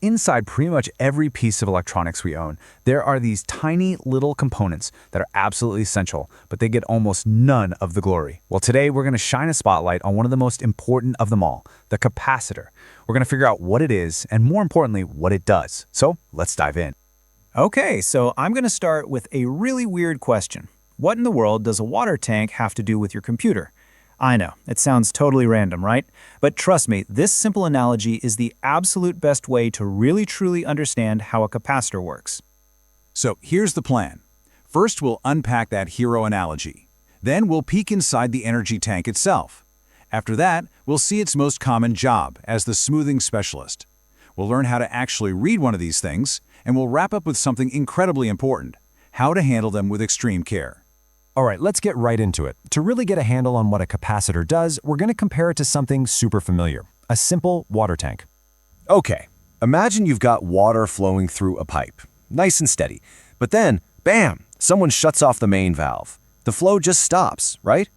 Inside pretty much every piece of electronics we own, there are these tiny little components that are absolutely essential, but they get almost none of the glory. Well, today we're going to shine a spotlight on one of the most important of them all, the capacitor. We're going to figure out what it is, and more importantly, what it does. So let's dive in. Okay, so I'm going to start with a really weird question. What in the world does a water tank have to do with your computer? I know, it sounds totally random, right? But trust me, this simple analogy is the absolute best way to really truly understand how a capacitor works. So here's the plan. First, we'll unpack that hero analogy. Then we'll peek inside the energy tank itself. After that, we'll see its most common job as the smoothing specialist. We'll learn how to actually read one of these things, and we'll wrap up with something incredibly important, how to handle them with extreme care. All right, let's get right into it. To really get a handle on what a capacitor does, we're going to compare it to something super familiar, a simple water tank. Okay, imagine you've got water flowing through a pipe, nice and steady. But then, bam, someone shuts off the main valve. The flow just stops, right?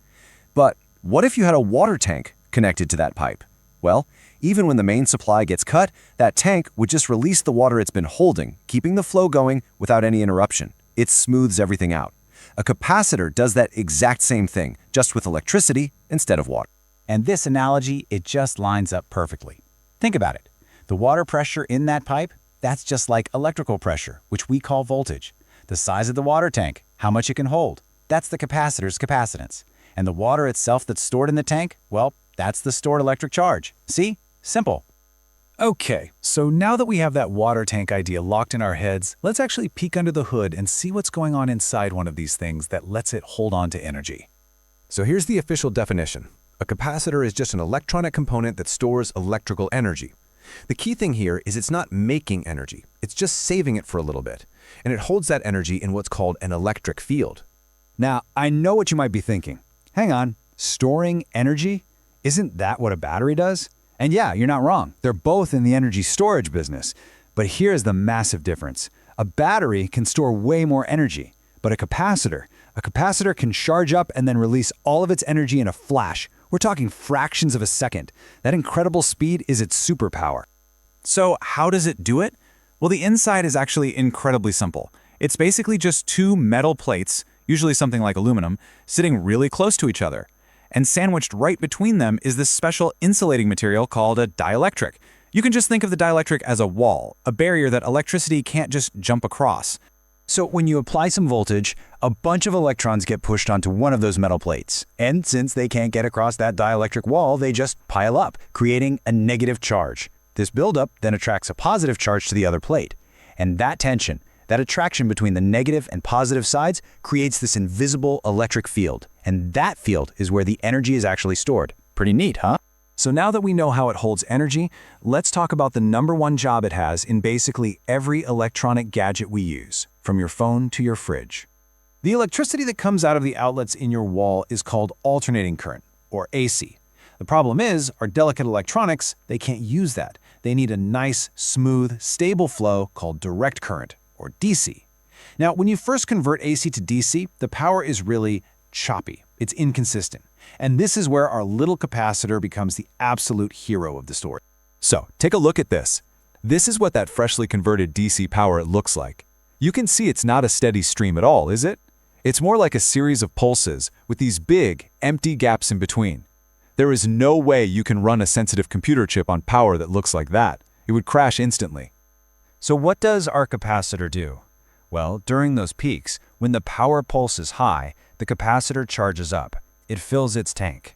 But what if you had a water tank connected to that pipe? Well, even when the main supply gets cut, that tank would just release the water it's been holding, keeping the flow going without any interruption. It smooths everything out. A capacitor does that exact same thing, just with electricity instead of water. And this analogy, it just lines up perfectly. Think about it. The water pressure in that pipe, that's just like electrical pressure, which we call voltage. The size of the water tank, how much it can hold, that's the capacitor's capacitance. And the water itself that's stored in the tank, well, that's the stored electric charge. See? Simple. Okay, so now that we have that water tank idea locked in our heads, let's actually peek under the hood and see what's going on inside one of these things that lets it hold on to energy. So here's the official definition. A capacitor is just an electronic component that stores electrical energy. The key thing here is it's not making energy, it's just saving it for a little bit. And it holds that energy in what's called an electric field. Now, I know what you might be thinking. Hang on, storing energy? Isn't that what a battery does? And yeah, you're not wrong. They're both in the energy storage business. But here's the massive difference. A battery can store way more energy, but a capacitor can charge up and then release all of its energy in a flash. We're talking fractions of a second. That incredible speed is its superpower. So how does it do it? Well, the inside is actually incredibly simple. It's basically just two metal plates, usually something like aluminum, sitting really close to each other. And sandwiched right between them is this special insulating material called a dielectric. You can just think of the dielectric as a wall, a barrier that electricity can't just jump across. So when you apply some voltage, a bunch of electrons get pushed onto one of those metal plates. And since they can't get across that dielectric wall, they just pile up, creating a negative charge. This buildup then attracts a positive charge to the other plate. And that tension, that attraction between the negative and positive sides, creates this invisible electric field. And that field is where the energy is actually stored. Pretty neat, huh? So now that we know how it holds energy, let's talk about the number one job it has in basically every electronic gadget we use, from your phone to your fridge. The electricity that comes out of the outlets in your wall is called alternating current, or AC. The problem is, our delicate electronics, they can't use that. They need a nice, smooth, stable flow called direct current, or DC. Now, when you first convert AC to DC, the power is really choppy. It's inconsistent. And this is where our little capacitor becomes the absolute hero of the story. So, take a look at this. This is what that freshly converted DC power looks like. You can see it's not a steady stream at all, is it? It's more like a series of pulses with these big, empty gaps in between. There is no way you can run a sensitive computer chip on power that looks like that. It would crash instantly. So what does our capacitor do? Well, during those peaks, when the power pulse is high, the capacitor charges up. It fills its tank.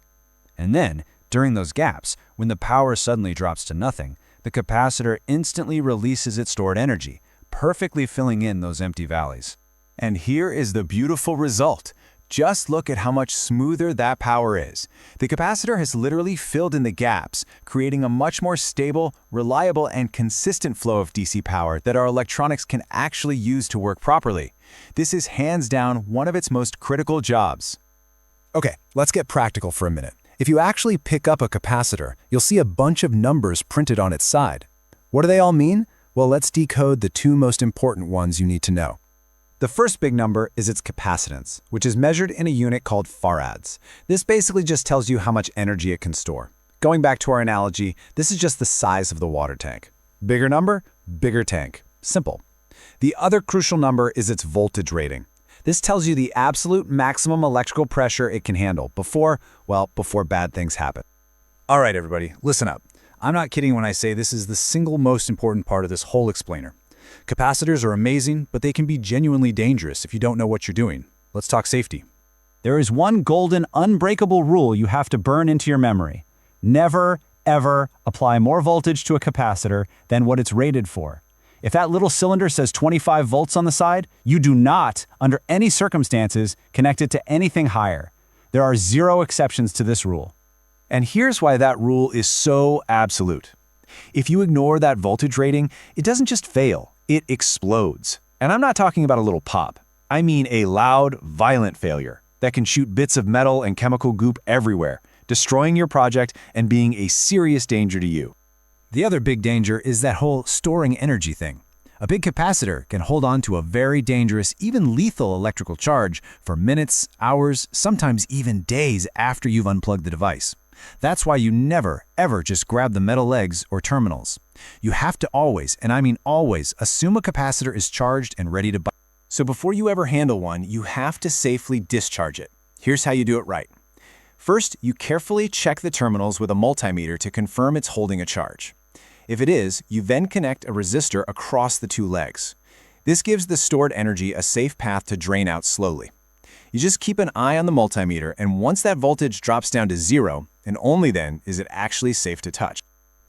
And then, during those gaps, when the power suddenly drops to nothing, the capacitor instantly releases its stored energy, perfectly filling in those empty valleys. And here is the beautiful result. Just look at how much smoother that power is. The capacitor has literally filled in the gaps, creating a much more stable, reliable, and consistent flow of DC power that our electronics can actually use to work properly. This is hands down one of its most critical jobs. Okay, let's get practical for a minute. If you actually pick up a capacitor, you'll see a bunch of numbers printed on its side. What do they all mean? Well, let's decode the two most important ones you need to know. The first big number is its capacitance, which is measured in a unit called farads. This basically just tells you how much energy it can store. Going back to our analogy, this is just the size of the water tank. Bigger number, bigger tank. Simple. The other crucial number is its voltage rating. This tells you the absolute maximum electrical pressure it can handle before bad things happen. All right, everybody, listen up. I'm not kidding when I say this is the single most important part of this whole explainer. Capacitors are amazing, but they can be genuinely dangerous if you don't know what you're doing. Let's talk safety. There is one golden, unbreakable rule you have to burn into your memory. Never, ever apply more voltage to a capacitor than what it's rated for. If that little cylinder says 25 volts on the side, you do not, under any circumstances, connect it to anything higher. There are 0 exceptions to this rule. And here's why that rule is so absolute. If you ignore that voltage rating, it doesn't just fail, it explodes. And I'm not talking about a little pop. I mean a loud, violent failure that can shoot bits of metal and chemical goop everywhere, destroying your project and being a serious danger to you. The other big danger is that whole storing energy thing. A big capacitor can hold on to a very dangerous, even lethal electrical charge for minutes, hours, sometimes even days after you've unplugged the device. That's why you never, ever just grab the metal legs or terminals. You have to always, and I mean always, assume a capacitor is charged and ready to buy. So before you ever handle one, you have to safely discharge it. Here's how you do it right. First, you carefully check the terminals with a multimeter to confirm it's holding a charge. If it is, you then connect a resistor across the 2 legs. This gives the stored energy a safe path to drain out slowly. You just keep an eye on the multimeter, and once that voltage drops down to 0, and only then is it actually safe to touch.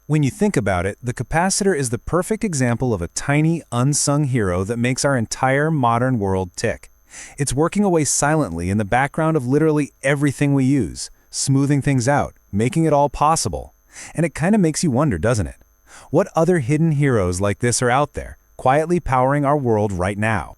When you think about it, the capacitor is the perfect example of a tiny, unsung hero that makes our entire modern world tick. It's working away silently in the background of literally everything we use, smoothing things out, making it all possible. And it kind of makes you wonder, doesn't it? What other hidden heroes like this are out there, quietly powering our world right now?